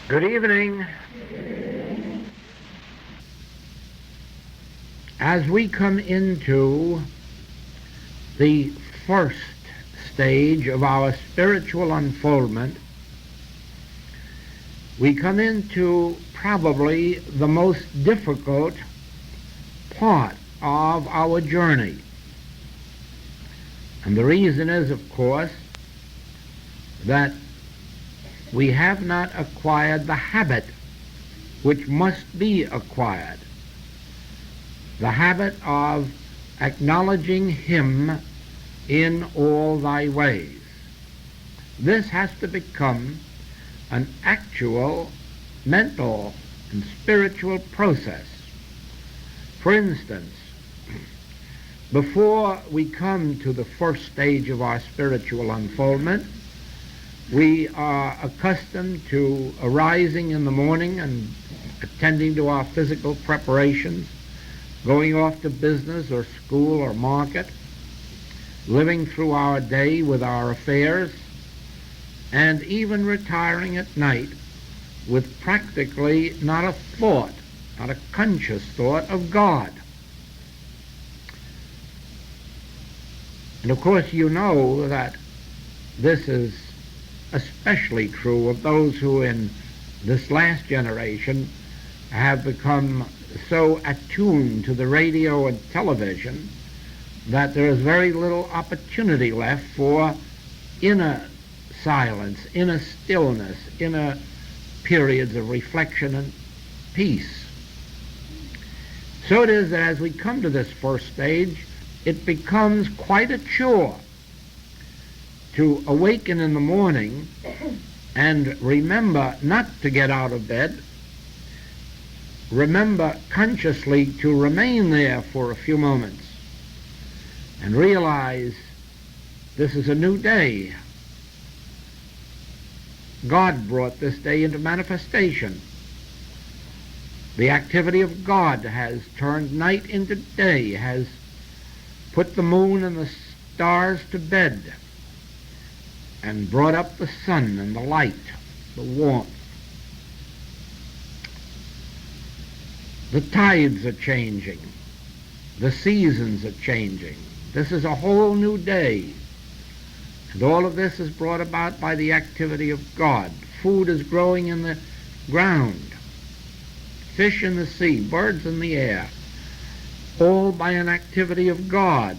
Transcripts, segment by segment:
Good evening. As we come into the first stage of our spiritual unfoldment, we come into probably the most difficult part of our journey. And the reason is, of course, that we have not acquired the habit which must be acquired, the habit of acknowledging Him in all thy ways. This has to become an actual mental and spiritual process. For instance, before we come to the first stage of our spiritual unfoldment, we are accustomed to arising in the morning and attending to our physical preparations, going off to business or school or market, living through our day with our affairs, and even retiring at night with practically not a thought, not a conscious thought of God. And of course you know that this is especially true of those who in this last generation have become so attuned to the radio and television that there is very little opportunity left for inner silence, inner stillness, inner periods of reflection and peace. So it is that as we come to this first stage, it becomes quite a chore to awaken in the morning and remember not to get out of bed, remember consciously to remain there for a few moments and realize this is a new day. God brought this day into manifestation. The activity of God has turned night into day, has put the moon and the stars to bed, and brought up the sun and the light, the warmth. The tides are changing. The seasons are changing. This is a whole new day. And all of this is brought about by the activity of God. Food is growing in the ground, fish in the sea, birds in the air, all by an activity of God.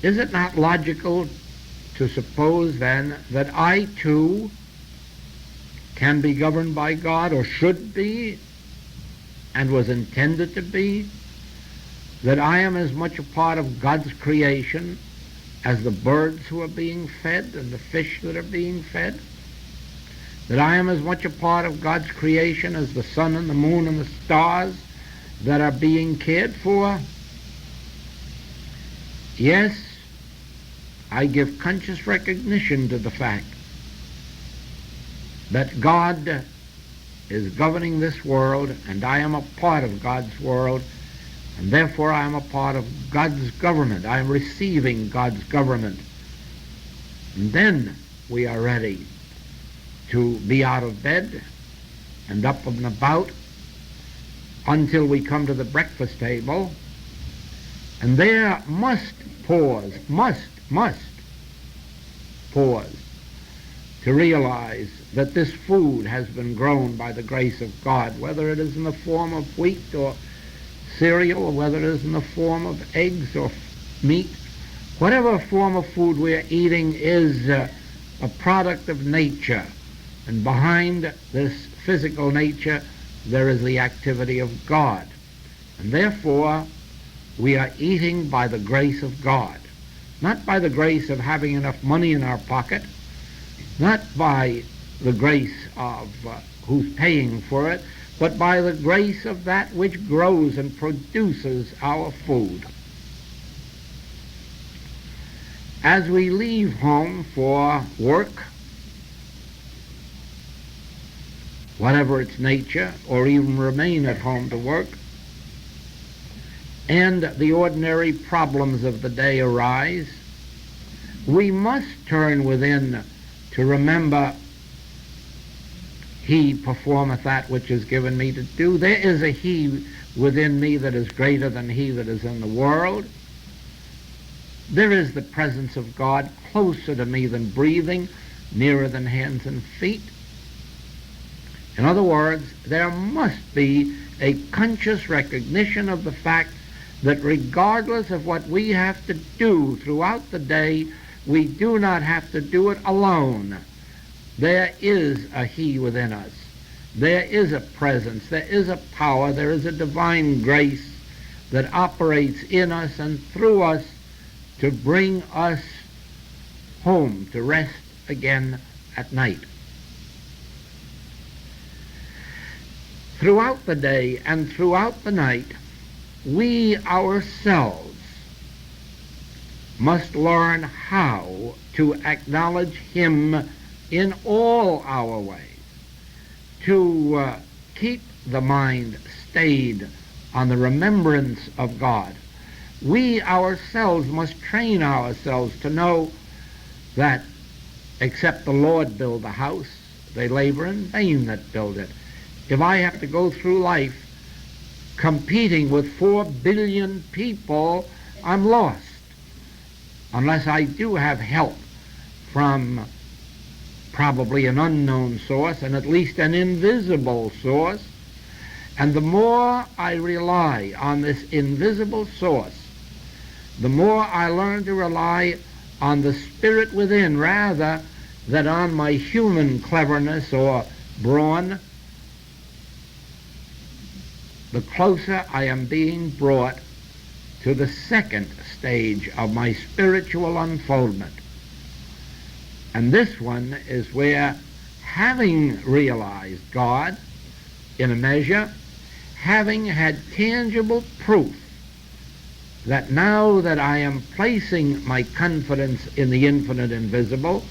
Is it not logical to suppose then that I too can be governed by God, or should be, and was intended to be? That I am as much a part of God's creation as the birds who are being fed and the fish that are being fed? That I am as much a part of God's creation as the sun and the moon and the stars that are being cared for? Yes, I give conscious recognition to the fact that God is governing this world, and I am a part of God's world, and therefore I am a part of God's government. I am receiving God's government. And then we are ready to be out of bed and up and about until we come to the breakfast table, and there must pause to realize that this food has been grown by the grace of God, whether it is in the form of wheat or cereal, or whether it is in the form of eggs or meat. Whatever form of food we are eating is a product of nature, and behind this physical nature there is the activity of God, and therefore we are eating by the grace of God, not by the grace of having enough money in our pocket, not by the grace of who's paying for it, but by the grace of that which grows and produces our food. As we leave home for work, whatever its nature, or even remain at home to work, and the ordinary problems of the day arise, we must turn within to remember He performeth that which is given me to do. There is a He within me that is greater than he that is in the world. There is the presence of God closer to me than breathing, nearer than hands and feet. In other words, there must be a conscious recognition of the fact that regardless of what we have to do throughout the day, we do not have to do it alone. There is a He within us. There is a presence, there is a power, there is a divine grace that operates in us and through us to bring us home, to rest again at night. Throughout the day and throughout the night, we ourselves must learn how to acknowledge Him in all our ways, to keep the mind stayed on the remembrance of God. We ourselves must train ourselves to know that except the Lord build a house, they labor in vain that build it. If I have to go through life competing with 4 billion people, I'm lost, unless I do have help from probably an unknown source and at least an invisible source. And the more I rely on this invisible source, the more I learn to rely on the Spirit within rather than on my human cleverness or brawn, the closer I am being brought to the second stage of my spiritual unfoldment. And this one is where, having realized God in a measure, having had tangible proof that now that I am placing my confidence in the infinite invisible,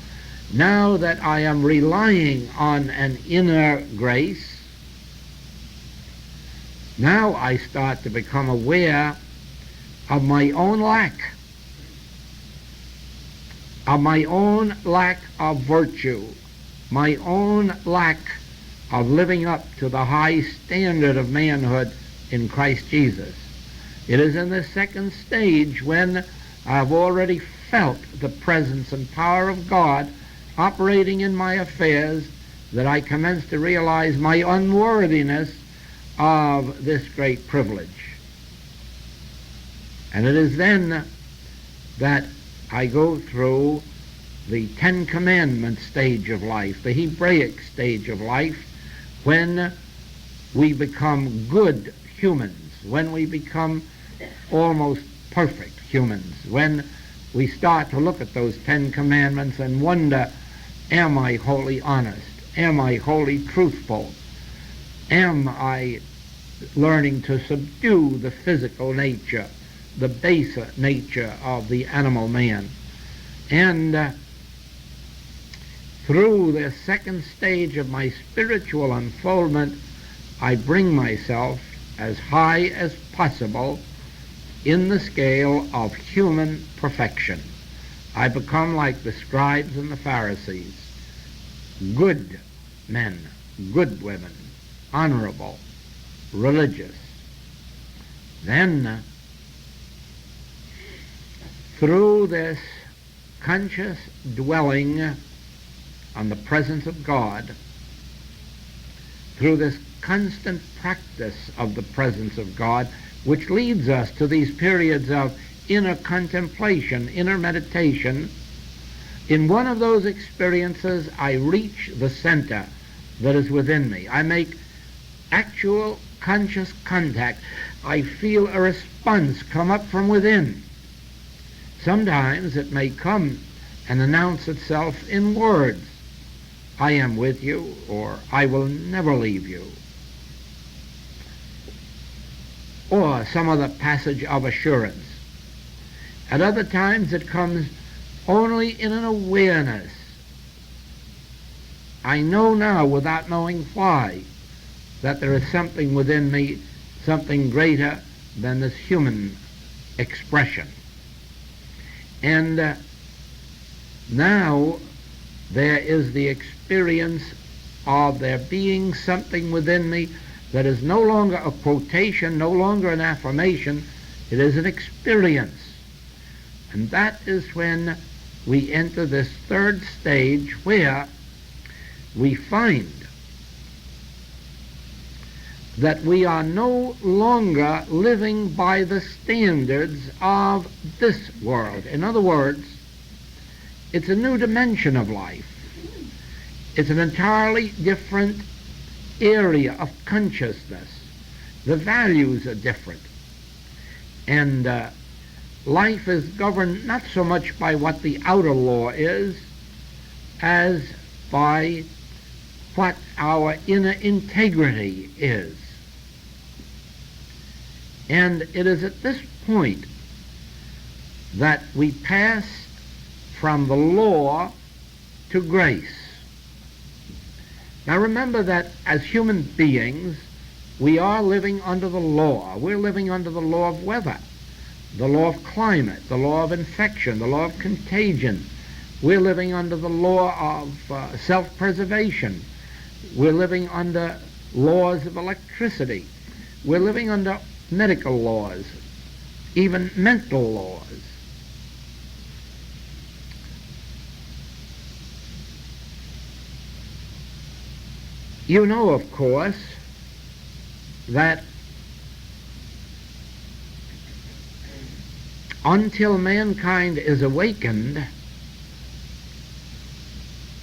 now that I am relying on an inner grace, now I start to become aware of my own lack, of my own lack of virtue, my own lack of living up to the high standard of manhood in Christ Jesus. It is in this second stage, when I've already felt the presence and power of God operating in my affairs, that I commence to realize my unworthiness of this great privilege. And it is then that I go through the 10 Commandments stage of life, the Hebraic stage of life, when we become good humans, when we become almost perfect humans, when we start to look at those 10 Commandments and wonder, am I wholly honest? Am I wholly truthful? Am I learning to subdue the physical nature, the baser nature of the animal man? And through the second stage of my spiritual unfoldment, I bring myself as high as possible in the scale of human perfection. I become like the scribes and the Pharisees, good men, good women, honorable, religious. Then, through this conscious dwelling on the presence of God, through this constant practice of the presence of God, which leads us to these periods of inner contemplation, inner meditation, in one of those experiences I reach the center that is within me. I make actual conscious contact. I feel a response come up from within. Sometimes it may come and announce itself in words. I am with you, or I will never leave you. Or some other passage of assurance. At other times it comes only in an awareness. I know now, without knowing why, that there is something within me, something greater than this human expression. And now there is the experience of there being something within me that is no longer a quotation, no longer an affirmation, it is an experience. And that is when we enter this third stage where we find that we are no longer living by the standards of this world. In other words, it's a new dimension of life. It's an entirely different area of consciousness. The values are different. And life is governed not so much by what the outer law is as by what our inner integrity is. And it is at this point that we pass from the law to grace. Now remember that as human beings, we are living under the law. We're living under the law of weather, the law of climate, the law of infection, the law of contagion. We're living under the law of self-preservation. We're living under laws of electricity. We're living under medical laws, even mental laws. You know, of course, that until mankind is awakened,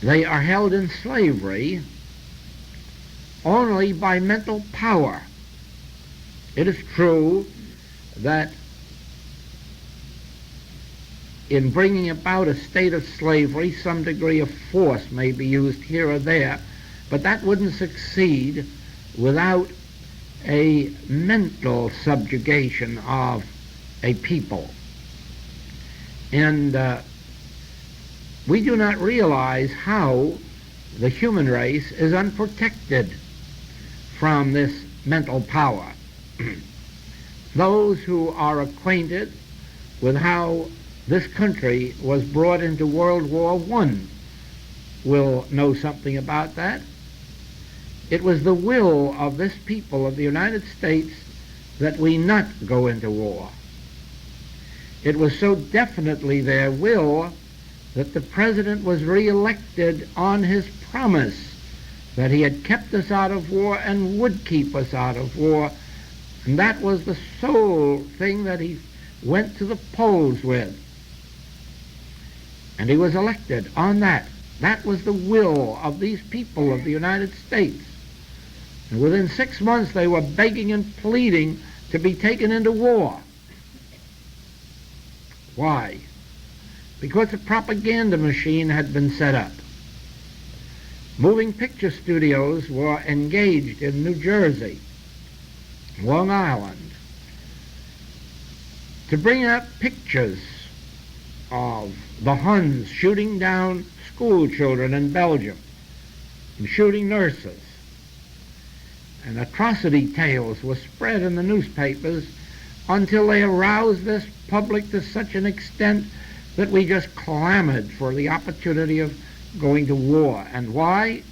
they are held in slavery only by mental power. It is true that in bringing about a state of slavery, some degree of force may be used here or there, but that wouldn't succeed without a mental subjugation of a people. And we do not realize how the human race is unprotected from this mental power. Those who are acquainted with how this country was brought into World War I will know something about that. It was the will of this people of the United States that we not go into war. It was so definitely their will that the president was re-elected on his promise that he had kept us out of war and would keep us out of war. And that was the sole thing that he went to the polls with. And he was elected on that. That was the will of these people of the United States. And within 6 months they were begging and pleading to be taken into war. Why? Because a propaganda machine had been set up. Moving picture studios were engaged in New Jersey, Long Island, to bring out pictures of the Huns shooting down school children in Belgium and shooting nurses. And atrocity tales were spread in the newspapers until they aroused this public to such an extent that we just clamored for the opportunity of going to war. And why?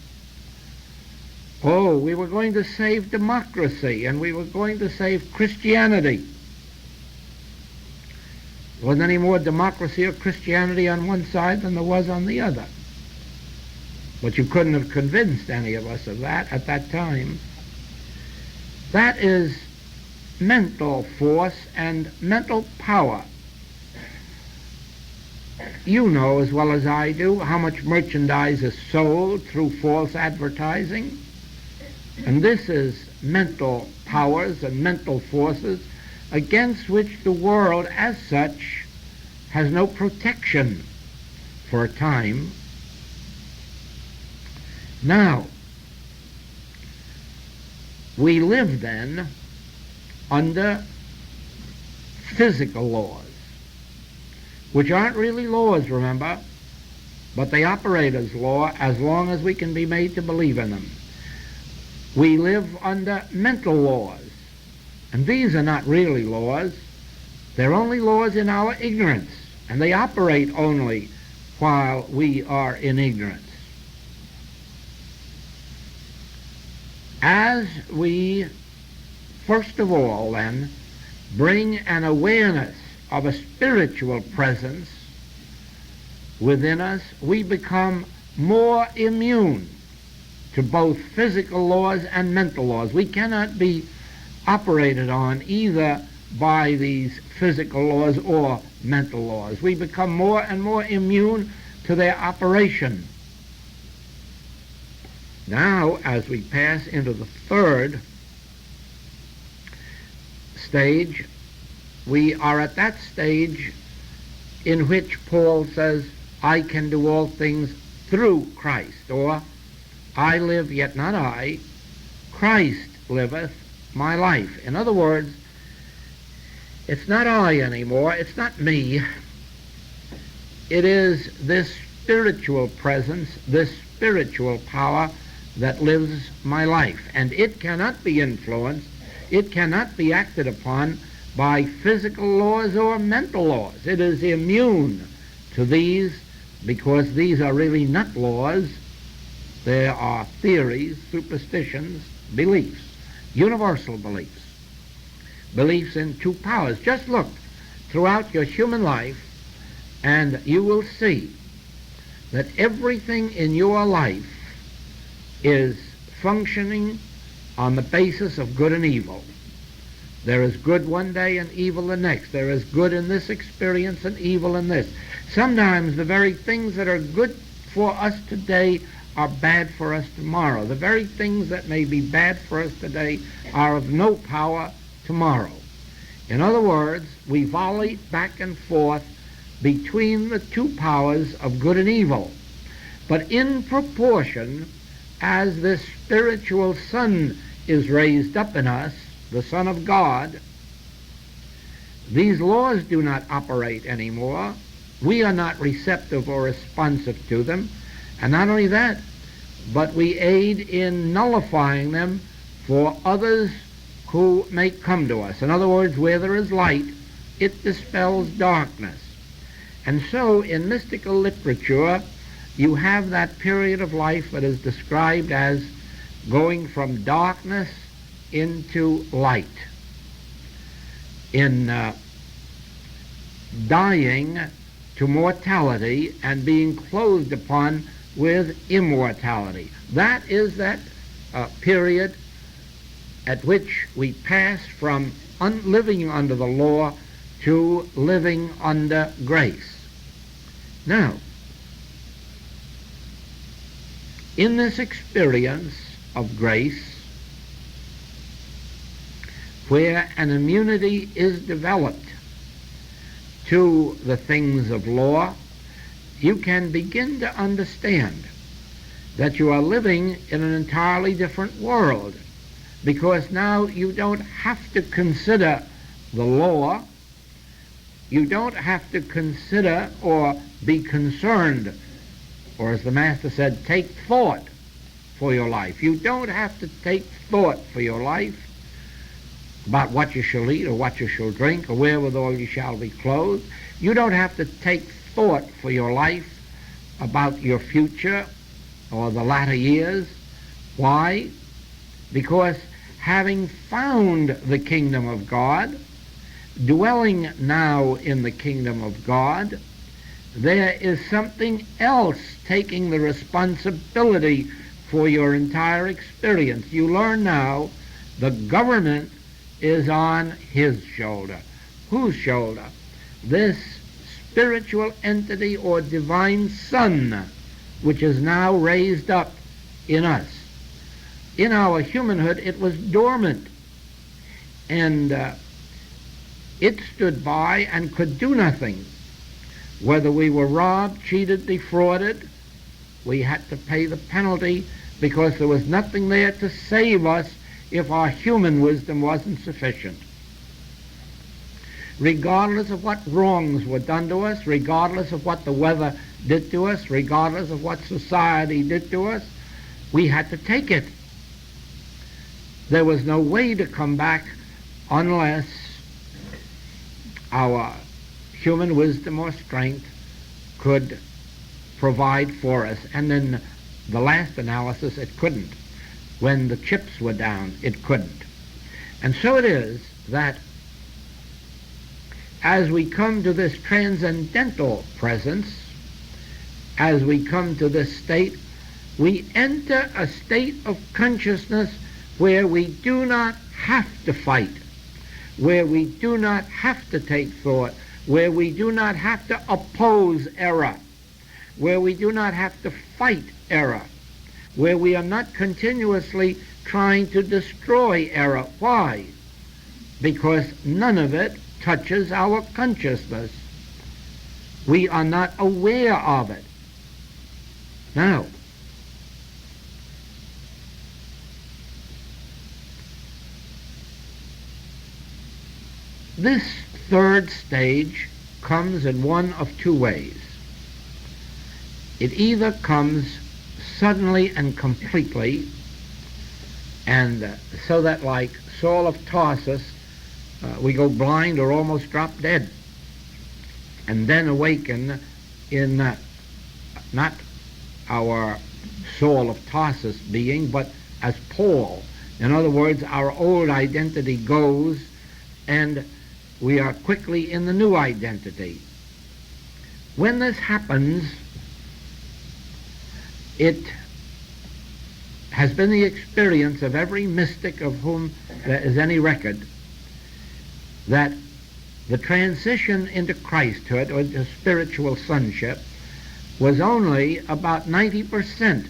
Oh, we were going to save democracy, and we were going to save Christianity. There wasn't any more democracy or Christianity on one side than there was on the other. But you couldn't have convinced any of us of that at that time. That is mental force and mental power. You know as well as I do how much merchandise is sold through false advertising. And this is mental powers and mental forces against which the world as such has no protection for a time. Now, we live then under physical laws, which aren't really laws, remember, but they operate as law as long as we can be made to believe in them. We live under mental laws, and these are not really laws. They're only laws in our ignorance, and they operate only while we are in ignorance. As we, first of all, then, bring an awareness of a spiritual presence within us, we become more immune to both physical laws and mental laws. We cannot be operated on either by these physical laws or mental laws. We become more and more immune to their operation. Now, as we pass into the third stage, we are at that stage in which Paul says, I can do all things through Christ, or I live, yet not I, Christ liveth my life. In other words, it's not I anymore, it's not me. It is this spiritual presence, this spiritual power that lives my life. And it cannot be influenced, it cannot be acted upon by physical laws or mental laws. It is immune to these, because these are really not laws. They are theories, superstitions, beliefs, universal beliefs, beliefs in two powers. Just look throughout your human life and you will see that everything in your life is functioning on the basis of good and evil. There is good one day and evil the next. There is good in this experience and evil in this. Sometimes the very things that are good for us today are bad for us tomorrow. The very things that may be bad for us today are of no power tomorrow. In other words, we volley back and forth between the two powers of good and evil. But in proportion as this spiritual sun is raised up in us, the Son of God, these laws do not operate anymore. We are not receptive or responsive to them. And not only that, but we aid in nullifying them for others who may come to us. In other words, where there is light, it dispels darkness. And so in mystical literature, you have that period of life that is described as going from darkness into light, in dying to mortality and being clothed upon with immortality. That is that period at which we pass from living under the law to living under grace. Now, in this experience of grace, where an immunity is developed to the things of law, you can begin to understand that you are living in an entirely different world, because now you don't have to consider the law, you don't have to consider or be concerned, or as the Master said, take thought for your life. You don't have to take thought for your life about what you shall eat or what you shall drink or wherewithal you shall be clothed. You don't have to take thought for your life about your future or the latter years. Why? Because having found the kingdom of God, dwelling now in the kingdom of God, there is something else taking the responsibility for your entire experience. You learn now the government is on his shoulder. Whose shoulder? This spiritual entity or divine Son, which is now raised up in us. In our humanhood, it was dormant, and it stood by and could do nothing. Whether we were robbed, cheated, defrauded, we had to pay the penalty, because there was nothing there to save us if our human wisdom wasn't sufficient. Regardless of what wrongs were done to us, regardless of what the weather did to us, regardless of what society did to us, we had to take it. There was no way to come back unless our human wisdom or strength could provide for us. And in the last analysis, it couldn't. when the chips were down, it couldn't. And so it is that as we come to this transcendental presence, as we come to this state, we enter a state of consciousness where we do not have to fight, where we do not have to take thought, where we do not have to oppose error, where we do not have to fight error, where we are not continuously trying to destroy error. Why? Because none of it touches our consciousness. We are not aware of it. Now, this third stage comes in one of two ways. It either comes suddenly and completely, and so that, like Saul of Tarsus, we go blind or almost drop dead, and then awaken in not our Saul of Tarsus being, but as Paul. In other words, our old identity goes, and we are quickly in the new identity. When this happens, it has been the experience of every mystic of whom there is any record that the transition into Christhood or into spiritual sonship was only about 90%.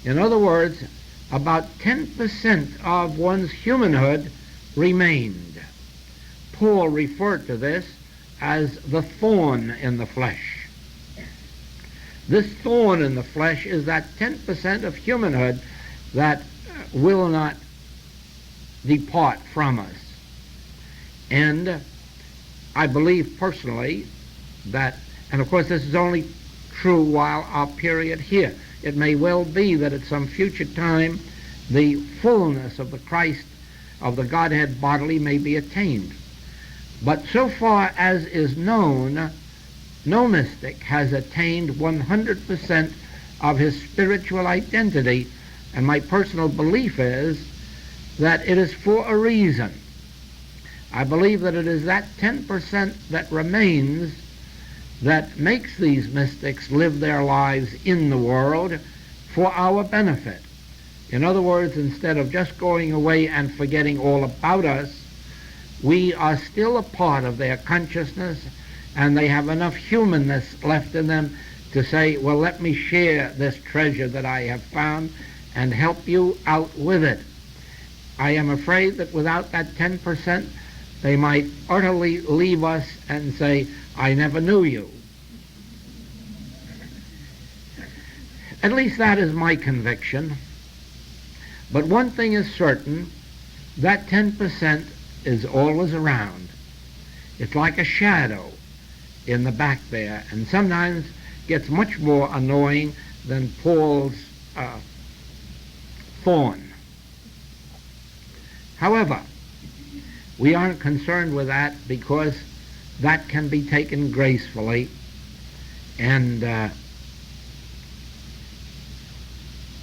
In other words, about 10% of one's humanhood remained. Paul referred to this as the thorn in the flesh. This thorn in the flesh is that 10% of humanhood that will not depart from us. And I believe personally that, and of course this is only true while our period here. It may well be that at some future time the fullness of the Christ, of the Godhead bodily, may be attained. But so far as is known, no mystic has attained 100% of his spiritual identity, and my personal belief is that it is for a reason. I believe that it is that 10% that remains that makes these mystics live their lives in the world for our benefit. In other words, instead of just going away and forgetting all about us, we are still a part of their consciousness, and they have enough humanness left in them to say, well, let me share this treasure that I have found and help you out with it. I am afraid that without that 10%, they might utterly leave us and say, I never knew you. At least that is my conviction. But one thing is certain, that 10% is always around. It's like a shadow in the back there, and sometimes gets much more annoying than Paul's thorn. However, we aren't concerned with that because that can be taken gracefully, and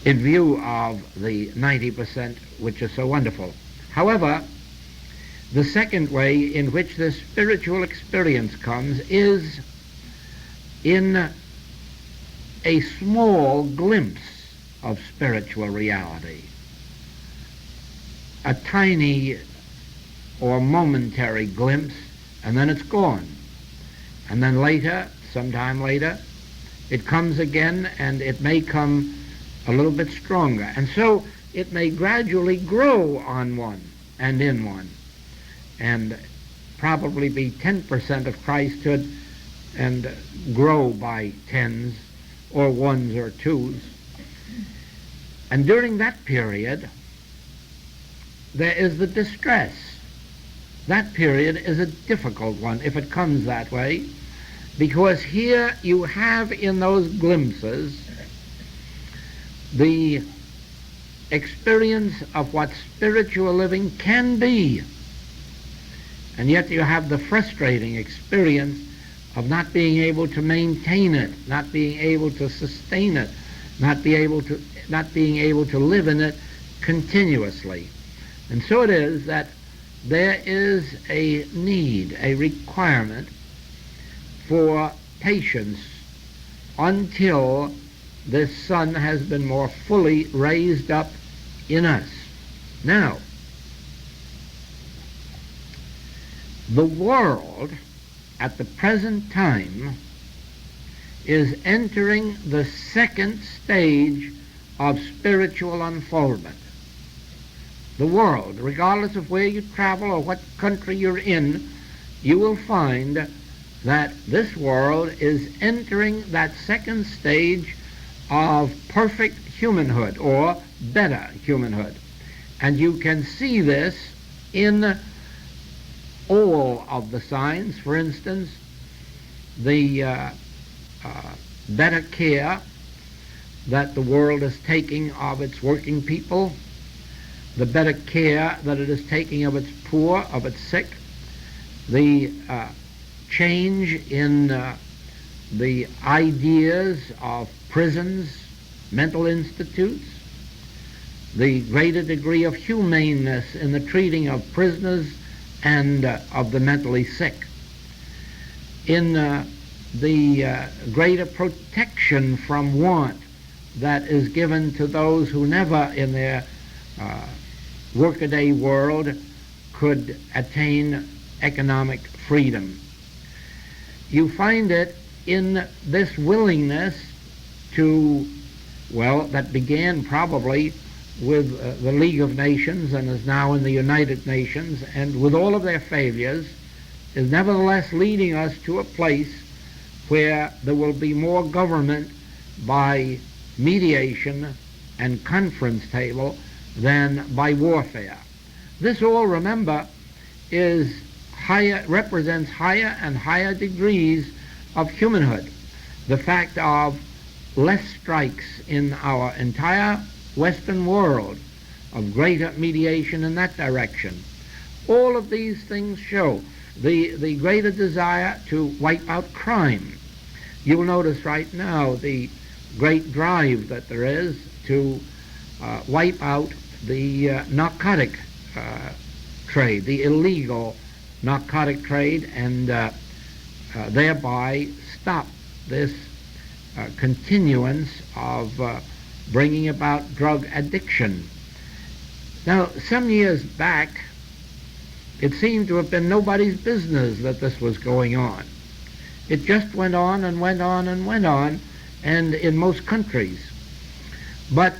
in view of the 90% which is so wonderful. However, the second way in which this spiritual experience comes is in a small glimpse of spiritual reality, a tiny or momentary glimpse, and then it's gone. And then later, sometime later, it comes again, and it may come a little bit stronger. And so it may gradually grow on one and in one, and probably be 10% of Christhood and grow by tens or ones or twos. And during that period, there is the distress. That period is a difficult one if it comes that way, because here you have in those glimpses the experience of what spiritual living can be, and yet you have the frustrating experience of not being able to maintain it, not being able to sustain it, not being able to live in it continuously. And so it is that there is a need, a requirement for patience until this Son has been more fully raised up in us. Now, the world at the present time is entering the second stage of spiritual unfoldment. The world, regardless of where you travel or what country you're in, you will find that this world is entering that second stage of perfect humanhood or better humanhood. And you can see this in all of the signs. For instance, the better care that the world is taking of its working people, the better care that it is taking of its poor, of its sick, the change in the ideas of prisons, mental institutes, the greater degree of humaneness in the treating of prisoners and of the mentally sick, in the greater protection from want that is given to those who never in their workaday world could attain economic freedom. You find it in this willingness to, well, that began probably with the League of Nations and is now in the United Nations, and with all of their failures, is nevertheless leading us to a place where there will be more government by mediation and conference table than by warfare. This all, remember, represents higher and higher degrees of humanhood. The fact of less strikes in our entire Western world, of greater mediation in that direction. All of these things show the greater desire to wipe out crime. You'll notice right now the great drive that there is to wipe out the narcotic trade, the illegal narcotic trade, and thereby stop this continuance of bringing about drug addiction. Now, some years back, it seemed to have been nobody's business that this was going on. It just went on and went on and went on, and in most countries. But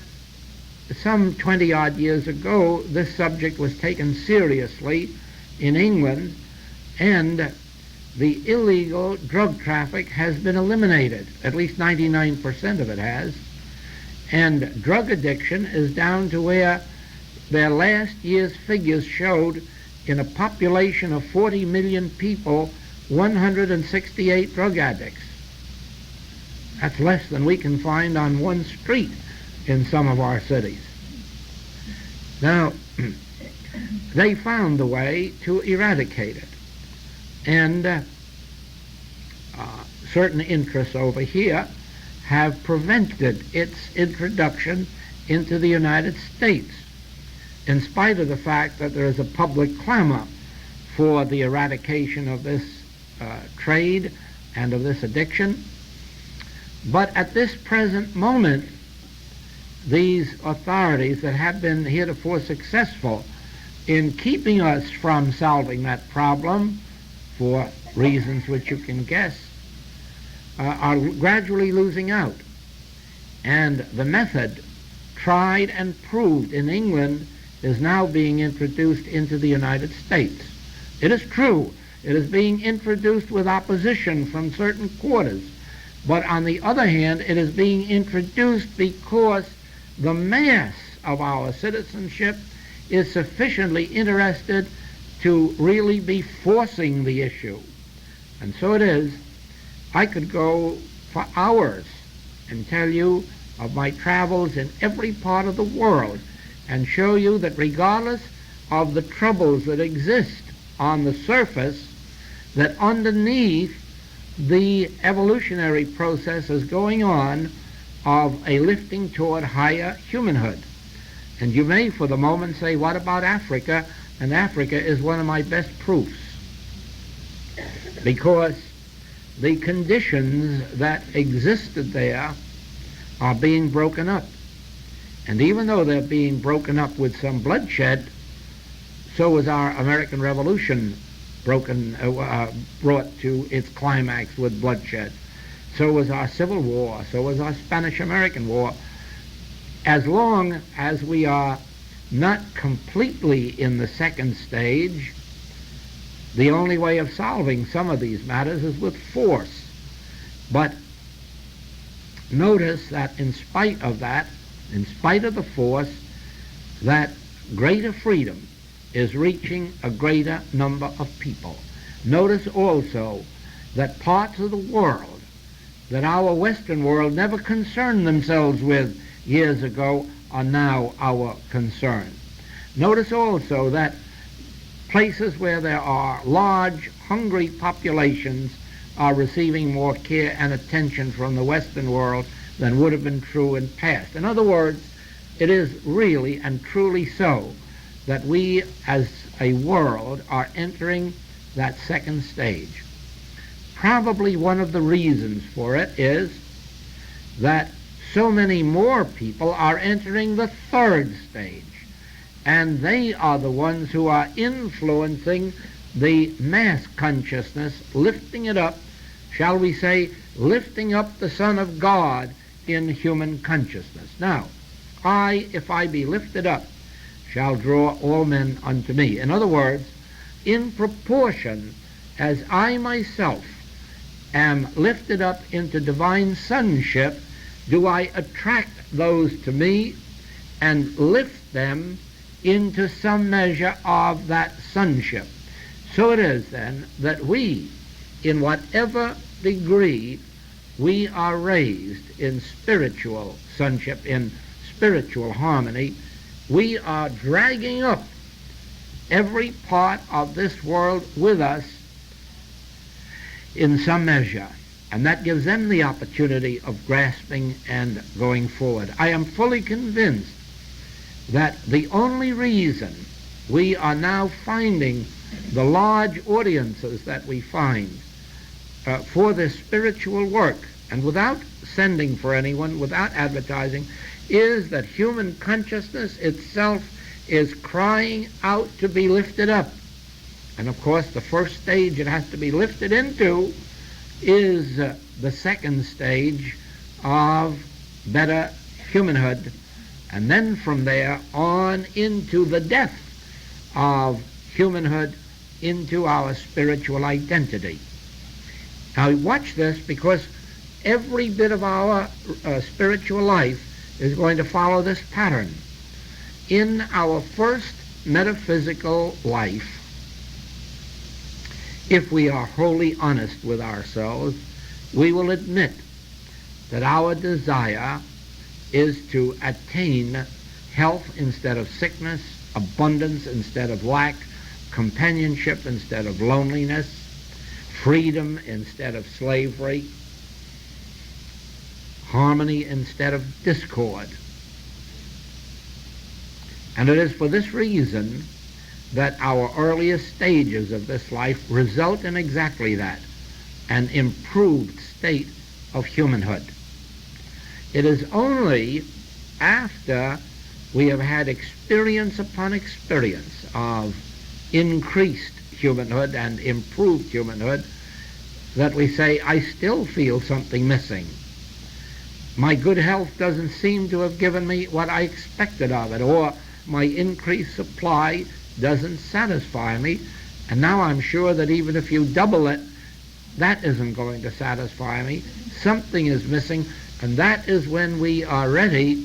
some 20-odd years ago, this subject was taken seriously in England, and the illegal drug traffic has been eliminated. At least 99% of it has. And drug addiction is down to where their last year's figures showed, in a population of 40 million people, 168 drug addicts. That's less than we can find on one street in some of our cities. Now, they found the way to eradicate it. And certain interests over here have prevented its introduction into the United States, in spite of the fact that there is a public clamor for the eradication of this trade and of this addiction. But at this present moment, these authorities that have been heretofore successful in keeping us from solving that problem, for reasons which you can guess, are gradually losing out. And the method tried and proved in England is now being introduced into the United States. It is true, it is being introduced with opposition from certain quarters, but on the other hand, it is being introduced because the mass of our citizenship is sufficiently interested to really be forcing the issue. And so it is. I could go for hours and tell you of my travels in every part of the world and show you that regardless of the troubles that exist on the surface, that underneath the evolutionary process is going on of a lifting toward higher humanhood. And you may for the moment say, what about Africa? And Africa is one of my best proofs, because the conditions that existed there are being broken up. And even though they're being broken up with some bloodshed, so was our American Revolution brought to its climax with bloodshed. So was our Civil War, so was our Spanish-American War. As long as we are not completely in the second stage, the only way of solving some of these matters is with force. But notice that in spite of that, in spite of the force, that greater freedom is reaching a greater number of people. Notice also that parts of the world that our Western world never concerned themselves with years ago are now our concern. Notice also that places where there are large, hungry populations are receiving more care and attention from the Western world than would have been true in past. In other words, it is really and truly so that we as a world are entering that second stage. Probably one of the reasons for it is that so many more people are entering the third stage, and they are the ones who are influencing the mass consciousness, lifting it up, shall we say, lifting up the Son of God in human consciousness. Now, if I be lifted up, shall draw all men unto me. In other words, in proportion as I myself am lifted up into divine sonship, do I attract those to me and lift them into some measure of that sonship. So it is then that we, in whatever degree we are raised in spiritual sonship, in spiritual harmony, we are dragging up every part of this world with us in some measure. And that gives them the opportunity of grasping and going forward. I am fully convinced that the only reason we are now finding the large audiences that we find for this spiritual work, and without sending for anyone, without advertising, is that human consciousness itself is crying out to be lifted up. And of course, the first stage it has to be lifted into is the second stage of better humanhood, and then from there on into the death of humanhood, into our spiritual identity. Now watch this, because every bit of our spiritual life is going to follow this pattern. In our first metaphysical life, if we are wholly honest with ourselves, we will admit that our desire is to attain health instead of sickness, abundance instead of lack, companionship instead of loneliness, freedom instead of slavery, harmony instead of discord. And it is for this reason that our earliest stages of this life result in exactly that, an improved state of humanhood. It is only after we have had experience upon experience of increased humanhood and improved humanhood that we say, I still feel something missing. My good health doesn't seem to have given me what I expected of it, or my increased supply doesn't satisfy me, and now I'm sure that even if you double it, that isn't going to satisfy me. Something is missing, and that is when we are ready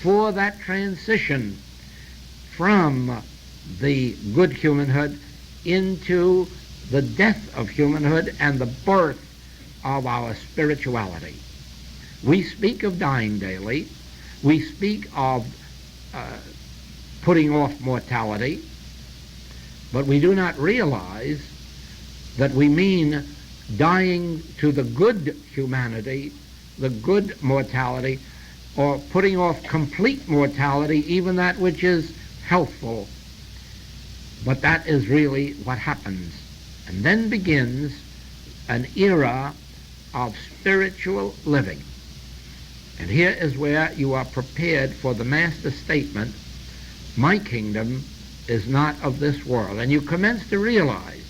for that transition from the good humanhood into the death of humanhood and the birth of our spirituality. We speak of dying daily. We speak of putting off mortality, but we do not realize that we mean dying to the good humanity, the good mortality, or putting off complete mortality, even that which is healthful. But that is really what happens. And then begins an era of spiritual living. And here is where you are prepared for the master statement, my kingdom is not of this world. And you commence to realize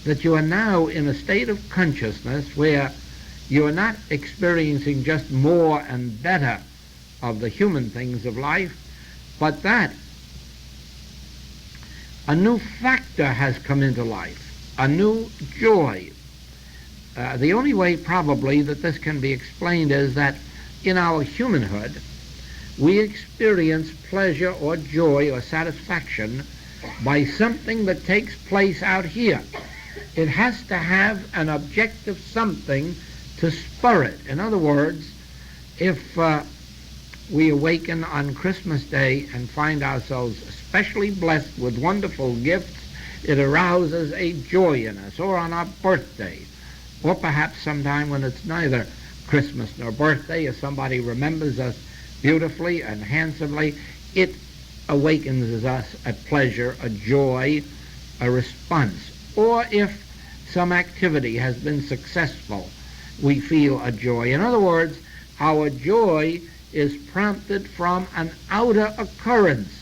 that you are now in a state of consciousness where you are not experiencing just more and better of the human things of life, but that a new factor has come into life, a new joy. The only way probably that this can be explained is that in our humanhood we experience pleasure or joy or satisfaction by something that takes place out here. It has to have an objective something to spur it. In other words, if we awaken on Christmas Day and find ourselves especially blessed with wonderful gifts, it arouses a joy in us. Or on our birthday, or perhaps sometime when it's neither Christmas nor birthday, if somebody remembers us beautifully and handsomely, it awakens us a pleasure, a joy, a response. Or if some activity has been successful, we feel a joy. In other words, our joy is prompted from an outer occurrence.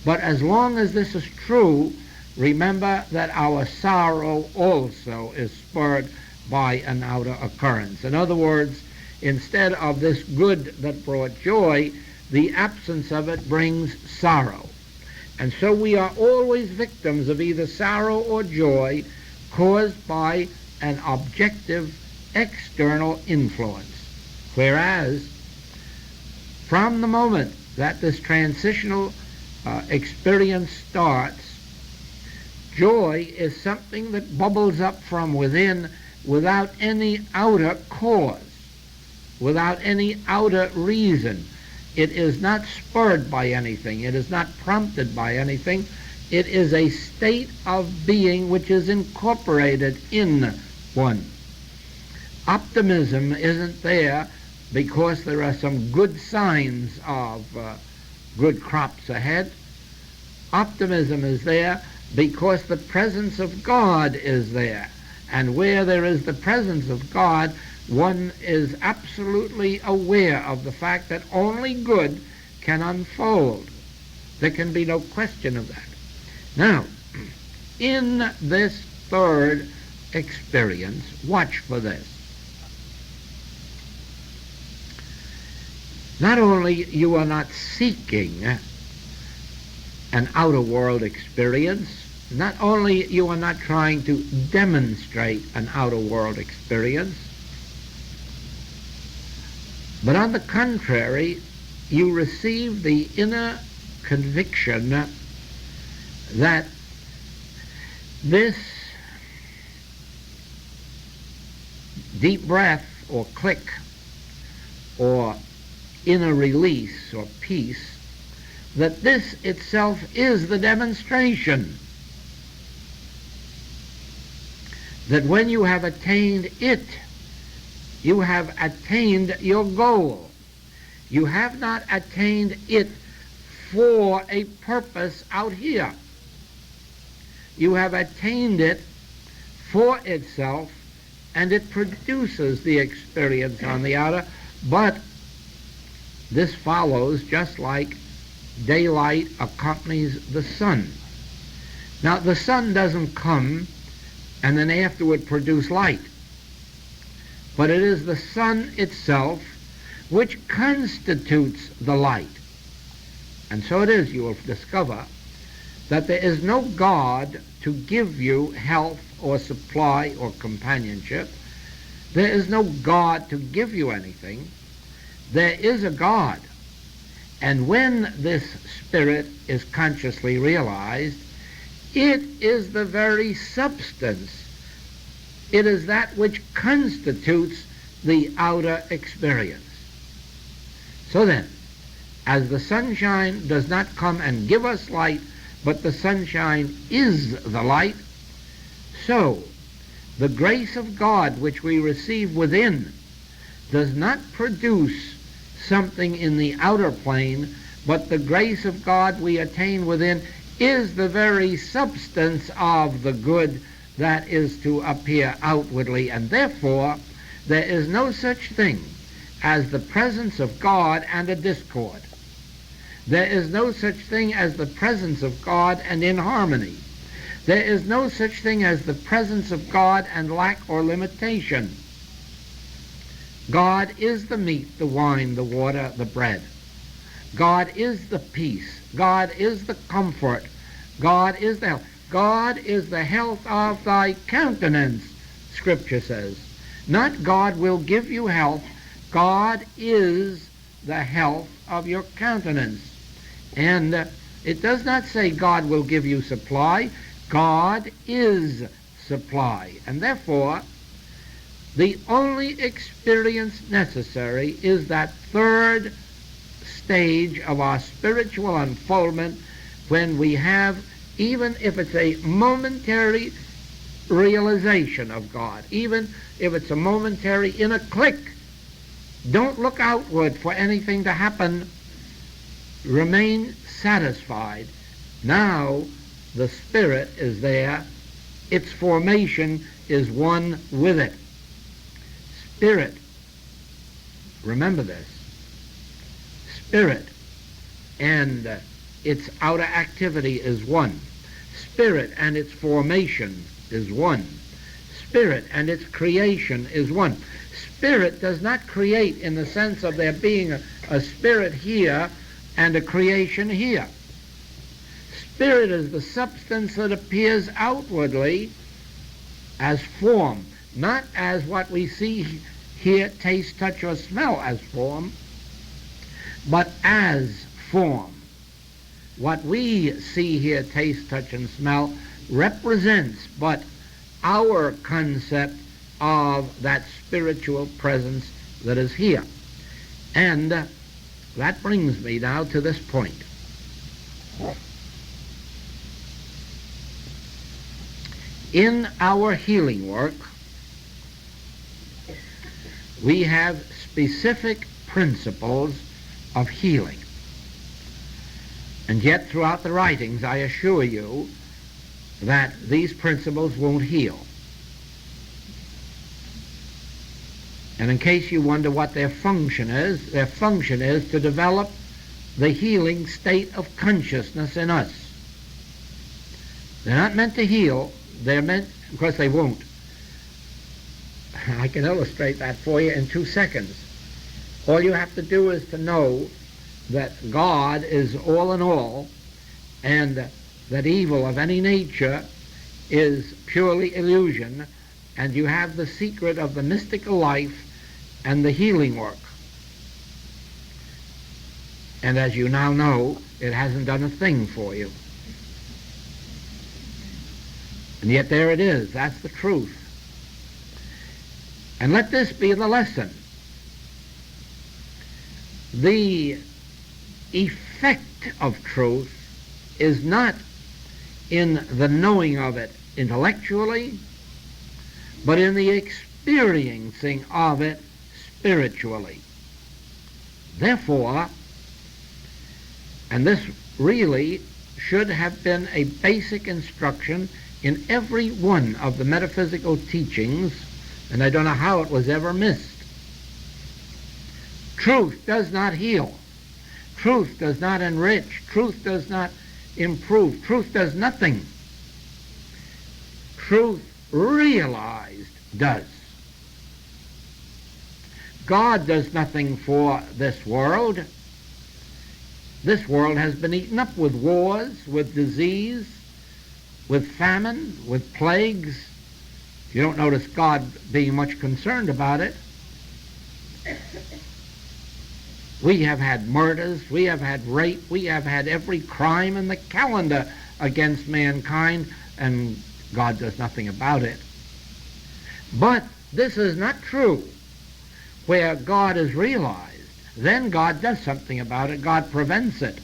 But as long as this is true, remember that our sorrow also is spurred by an outer occurrence. In other words, instead of this good that brought joy, the absence of it brings sorrow. And so we are always victims of either sorrow or joy caused by an objective external influence. Whereas from the moment that this transitional experience starts, joy is something that bubbles up from within without any outer cause, without any outer reason. It is not spurred by anything. It is not prompted by anything. It is a state of being which is incorporated in one. Optimism isn't there because there are some good signs of good crops ahead. Optimism is there because the presence of God is there. And where there is the presence of God, one is absolutely aware of the fact that only good can unfold. There can be no question of that. Now, in this third experience, watch for this. Not only you are not seeking an outer world experience, not only you are not trying to demonstrate an outer world experience, but on the contrary, you receive the inner conviction that this deep breath or click or inner release or peace, that this itself is the demonstration. That when you have attained it, you have attained your goal. You have not attained it for a purpose out here. You have attained it for itself, and it produces the experience on the outer. But this follows just like daylight accompanies the sun. Now, the sun doesn't come and then afterward produce light, but it is the sun itself which constitutes the light. And so it is, you will discover that there is no God to give you health or supply or companionship. There is no God to give you anything. There is a God. And when this spirit is consciously realized, it is the very substance. It is that which constitutes the outer experience. So then, as the sunshine does not come and give us light, but the sunshine is the light, so the grace of God which we receive within does not produce something in the outer plane, but the grace of God we attain within is the very substance of the good that is to appear outwardly, and therefore there is no such thing as the presence of God and a discord. There is no such thing as the presence of God and inharmony. There is no such thing as the presence of God and lack or limitation. God is the meat, the wine, the water, the bread. God is the peace. God is the comfort. God is the health. God is the health of thy countenance, Scripture says. Not God will give you health. God is the health of your countenance. And it does not say God will give you supply. God is supply. And therefore, the only experience necessary is that third stage of our spiritual unfoldment, when we have, even if it's a momentary realization of God, even if it's a momentary in a click, don't look outward for anything to happen. Remain satisfied. Now the Spirit is there. Its formation is one with it. Spirit, remember this, Spirit and its outer activity is one. Spirit and its formation is one. Spirit and its creation is one. Spirit does not create in the sense of there being a spirit here and a creation here. Spirit is the substance that appears outwardly as form, not as what we see, hear, taste, touch, or smell as form, but as form. What we see, hear, taste, touch, and smell represents but our concept of that spiritual presence that is here. And that brings me now to this point. In our healing work, we have specific principles of healing. And yet throughout the writings, I assure you that these principles won't heal. And in case you wonder what their function is to develop the healing state of consciousness in us. They're not meant to heal. They're meant, of course they won't. I can illustrate that for you in 2 seconds. All you have to do is to know that God is all in all, and that evil of any nature is purely illusion, and you have the secret of the mystical life and the healing work. And as you now know, it hasn't done a thing for you. And yet there it is. That's the truth. And let this be the lesson. The effect of truth is not in the knowing of it intellectually, but in the experiencing of it spiritually. Therefore, and this really should have been a basic instruction in every one of the metaphysical teachings, and I don't know how it was ever missed. Truth does not heal. Truth does not enrich. Truth does not improve. Truth does nothing. Truth realized does. God does nothing for this world. This world has been eaten up with wars, with disease, with famine, with plagues. You don't notice God being much concerned about it. We have had murders, we have had rape, we have had every crime in the calendar against mankind, and God does nothing about it. But this is not true where God is realized. Then God does something about it. God prevents it,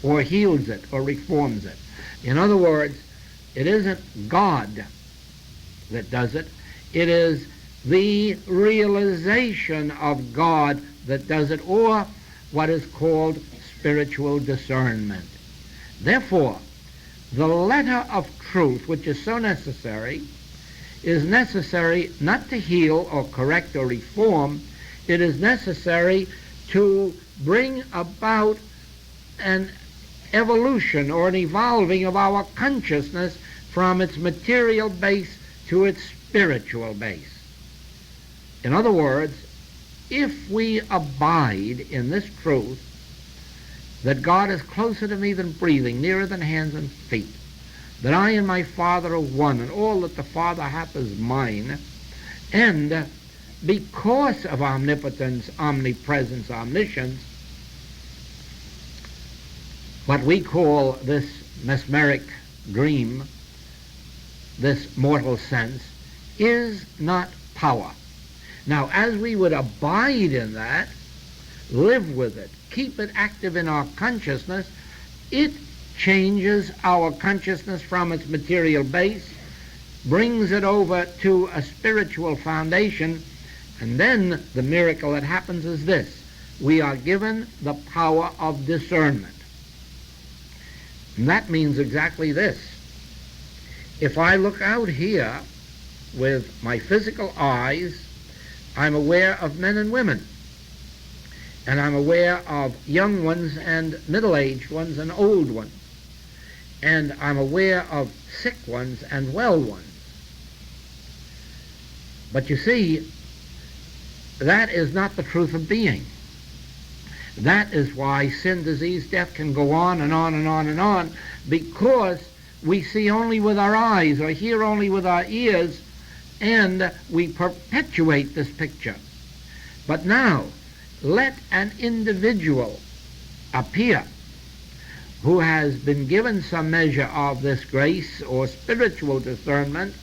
or heals it, or reforms it. In other words, it isn't God that does it. It is the realization of God that does it, or what is called spiritual discernment. Therefore, the letter of truth, which is so necessary, is necessary not to heal or correct or reform. It is necessary to bring about an evolution or an evolving of our consciousness from its material base to its spiritual base. In other words, if we abide in this truth that God is closer to me than breathing, nearer than hands and feet, that I and my Father are one, and all that the Father hath is mine, and because of omnipotence, omnipresence, omniscience, what we call this mesmeric dream, this mortal sense, is not power. Now, as we would abide in that, live with it, keep it active in our consciousness, it changes our consciousness from its material base, brings it over to a spiritual foundation, and then the miracle that happens is this: we are given the power of discernment. And that means exactly this. If I look out here with my physical eyes, I'm aware of men and women, and I'm aware of young ones and middle-aged ones and old ones, and I'm aware of sick ones and well ones. But you see, that is not the truth of being. That is why sin, disease, death can go on and on and on and on, because we see only with our eyes or hear only with our ears, and we perpetuate this picture. But now, let an individual appear who has been given some measure of this grace or spiritual discernment,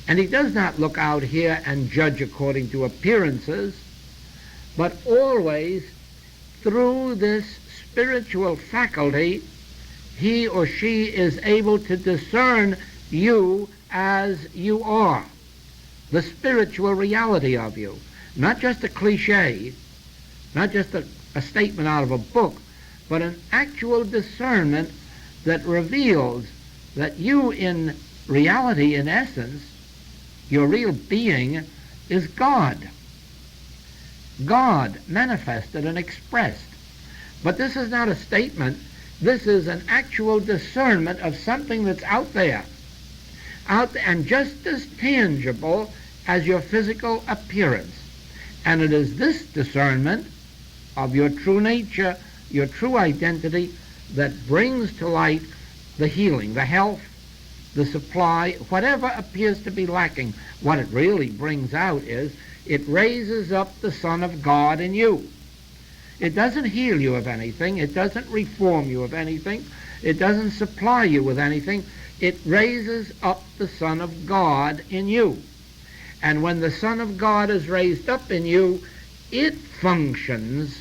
and he does not look out here and judge according to appearances, but always through this spiritual faculty, he or she is able to discern you as you are, the spiritual reality of you. Not just a cliche, not just a statement out of a book, but an actual discernment that reveals that you in reality, in essence, your real being is God. God manifested and expressed. But this is not a statement. This is an actual discernment of something that's out there, and just as tangible as your physical appearance. And it is this discernment of your true nature, your true identity, that brings to light the healing, the health, the supply, whatever appears to be lacking. What it really brings out is it raises up the Son of God in you. It doesn't heal you of anything. It doesn't reform you of anything. It doesn't supply you with anything. It raises up the Son of God in you. And when the Son of God is raised up in you, it functions.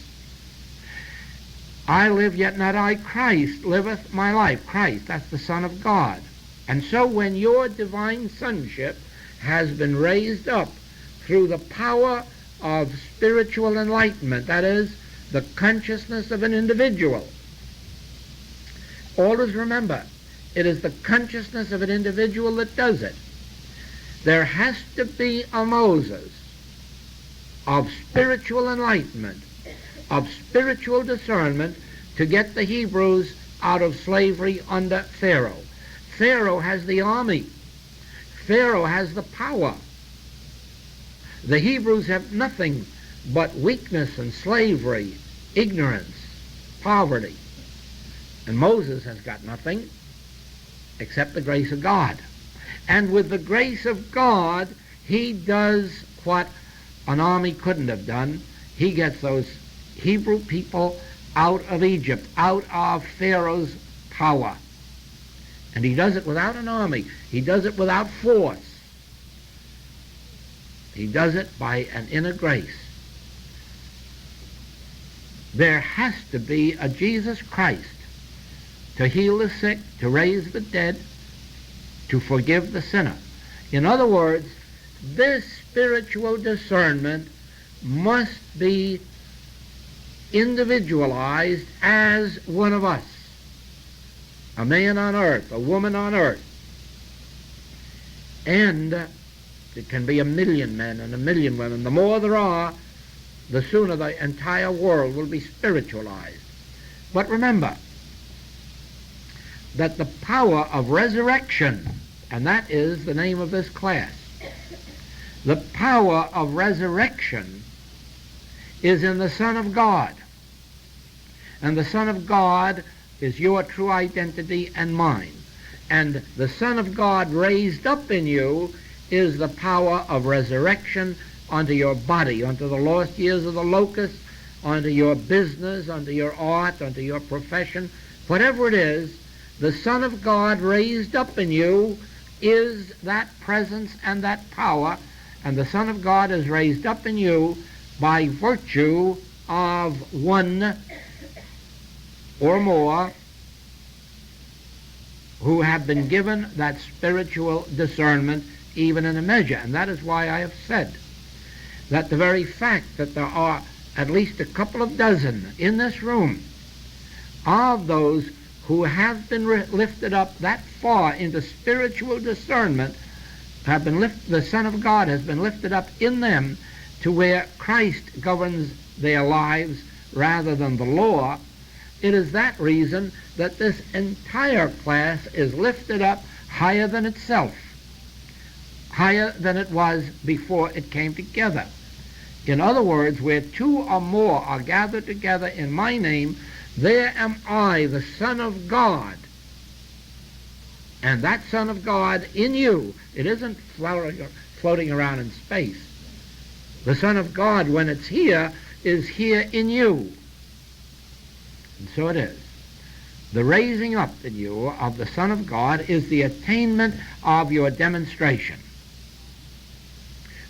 I live, yet not I, Christ liveth my life. Christ, that's the Son of God. And so when your divine sonship has been raised up through the power of spiritual enlightenment, that is, the consciousness of an individual, always remember, it is the consciousness of an individual that does it. There has to be a Moses of spiritual enlightenment, of spiritual discernment, to get the Hebrews out of slavery under Pharaoh. Pharaoh has the army. Pharaoh has the power. The Hebrews have nothing but weakness and slavery, ignorance, poverty. And Moses has got nothing except the grace of God. And with the grace of God, he does what an army couldn't have done. He gets those Hebrew people out of Egypt, out of Pharaoh's power. And he does it without an army. He does it without force. He does it by an inner grace. There has to be a Jesus Christ to heal the sick, to raise the dead, to forgive the sinner. In other words, this spiritual discernment must be individualized as one of us. A man on earth, a woman on earth. And it can be 1,000,000 men and 1,000,000 women. The more there are, the sooner the entire world will be spiritualized. But remember that the power of resurrection, and that is the name of this class, the power of resurrection is in the Son of God. And the Son of God is your true identity and mine. And the Son of God raised up in you is the power of resurrection onto your body, onto the lost years of the locust, onto your business, onto your art, onto your profession, whatever it is. The Son of God raised up in you is that presence and that power, and the Son of God is raised up in you by virtue of one or more who have been given that spiritual discernment even in a measure. And that is why I have said that the very fact that there are at least a couple of dozen in this room of those who have been lifted up that far into spiritual discernment, the Son of God has been lifted up in them to where Christ governs their lives rather than the law. It is that reason that this entire class is lifted up higher than itself, higher than it was before it came together. In other words, where two or more are gathered together in my name, there am I, the Son of God. And that Son of God in you, it isn't floating around in space. The Son of God, when it's here, is here in you. And so it is. The raising up in you of the Son of God is the attainment of your demonstration.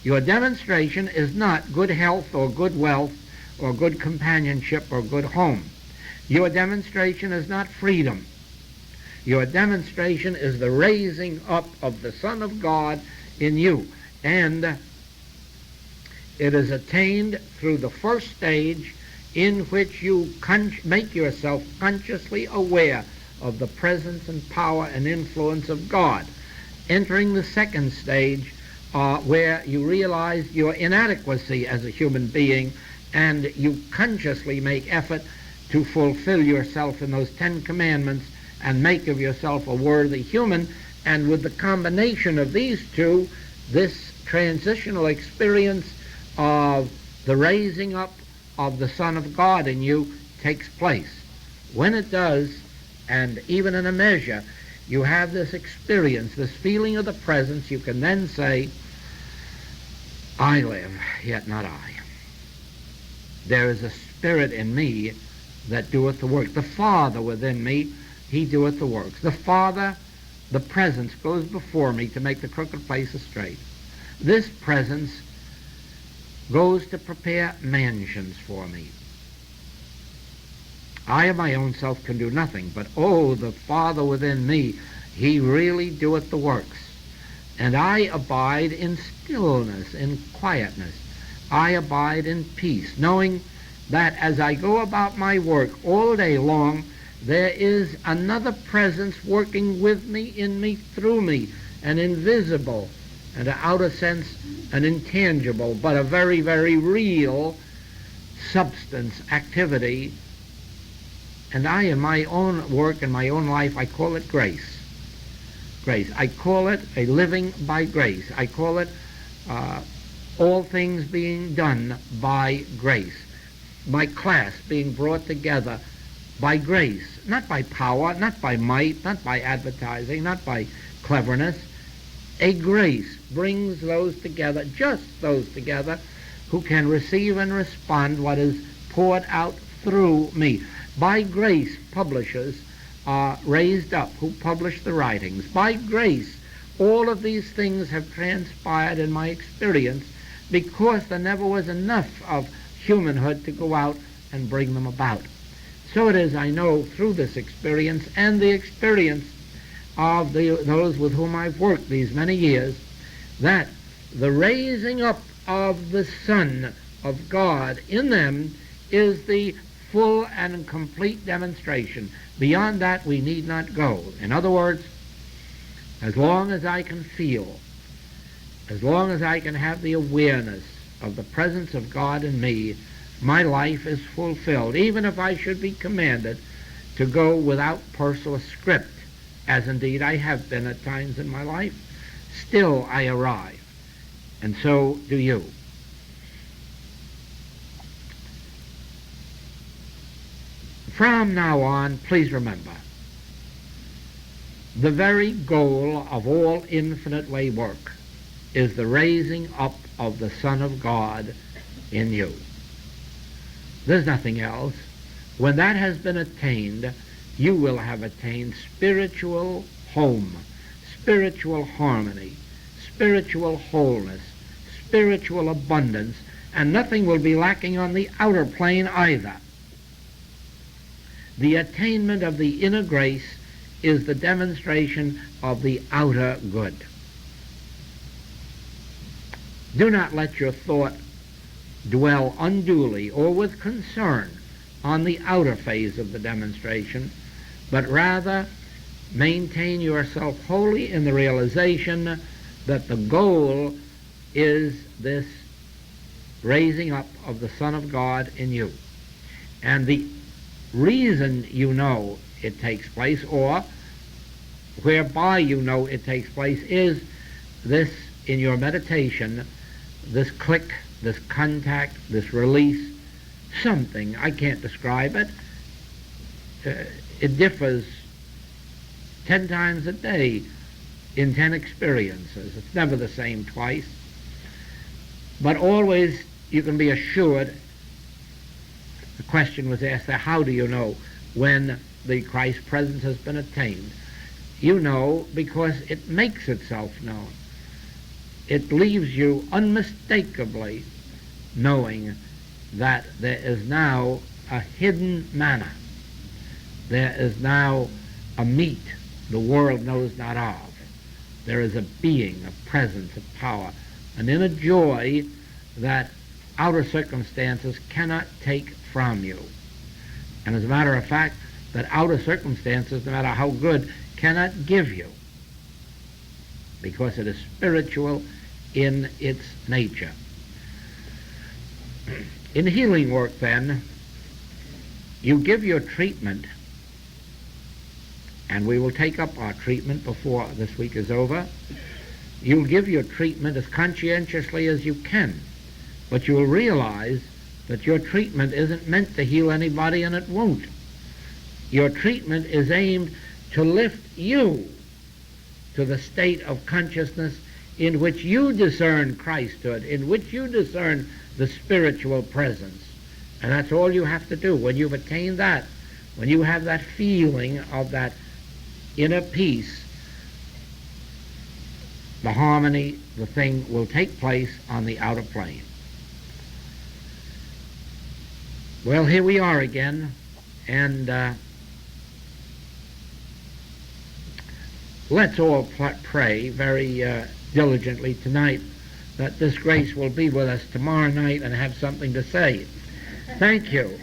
Your demonstration is not good health or good wealth or good companionship or good home. Your demonstration is not freedom. Your demonstration is the raising up of the Son of God in you. And it is attained through the first stage, in which you make yourself consciously aware of the presence and power and influence of God. Entering the second stage, where you realize your inadequacy as a human being, and you consciously make effort to fulfill yourself in those 10 commandments and make of yourself a worthy human. And with the combination of these two, this transitional experience of the raising up of the Son of God in you takes place. When it does, and even in a measure, you have this experience, this feeling of the presence, you can then say, I live, yet not I. There is a spirit in me that doeth the work. The Father within me, he doeth the works. The Father, the presence, goes before me to make the crooked places straight. This presence goes to prepare mansions for me. I of my own self can do nothing, but the Father within me, he really doeth the works. And I abide in stillness, in quietness. I abide in peace, knowing that as I go about my work all day long, there is another presence working with me, in me, through me, an invisible and an outer sense, an intangible, but a very, very real substance, activity. And I, in my own work and my own life, I call it grace. Grace. I call it a living by grace. I call it all things being done by grace. My class being brought together by grace, not by power, not by might, not by advertising, not by cleverness. A grace brings those together, just those together, who can receive and respond what is poured out through me. By grace, publishers are raised up who publish the writings. By grace, all of these things have transpired in my experience, because there never was enough of humanhood to go out and bring them about. So it is, I know, through this experience and the experience of those with whom I've worked these many years, that the raising up of the Son of God in them is the full and complete demonstration. Beyond that, we need not go. In other words, as long as I can feel, as long as I can have the awareness of the presence of God in me, my life is fulfilled, even if I should be commanded to go without purse or script, as indeed I have been at times in my life. Still I arrive, and so do you. From now on, please remember, the very goal of all infinite way work is the raising up of the Son of God in you. There's nothing else. When that has been attained, you will have attained spiritual home, spiritual harmony, spiritual wholeness, spiritual abundance, and nothing will be lacking on the outer plane either. The attainment of the inner grace is the demonstration of the outer good. Do not let your thought dwell unduly or with concern on the outer phase of the demonstration, but rather maintain yourself wholly in the realization that the goal is this raising up of the Son of God in you. And the reason you know it takes place, or whereby you know it takes place, is this, in your meditation, this click, this contact, this release, something, I can't describe it. It differs 10 times a day in 10 experiences. It's never the same twice. But always you can be assured. The question was asked there, how do you know when the Christ presence has been attained? You know because it makes itself known. It leaves you unmistakably knowing that there is now a hidden manna. There is now a meat the world knows not of. There is a being, a presence, a power, an inner joy that outer circumstances cannot take from you. And as a matter of fact, that outer circumstances, no matter how good, cannot give you, because it is spiritual in its nature. In healing work, then, you give your treatment, and we will take up our treatment before this week is over. You'll give your treatment as conscientiously as you can, but you'll realize that your treatment isn't meant to heal anybody, and it won't. Your treatment is aimed to lift you to the state of consciousness in which you discern Christhood, in which you discern the spiritual presence. And that's all you have to do. When you've attained that, when you have that feeling of that inner peace, the harmony, the thing will take place on the outer plane. Well, here we are again, and let's all pray very diligently tonight that this grace will be with us tomorrow night and have something to say. Thank you.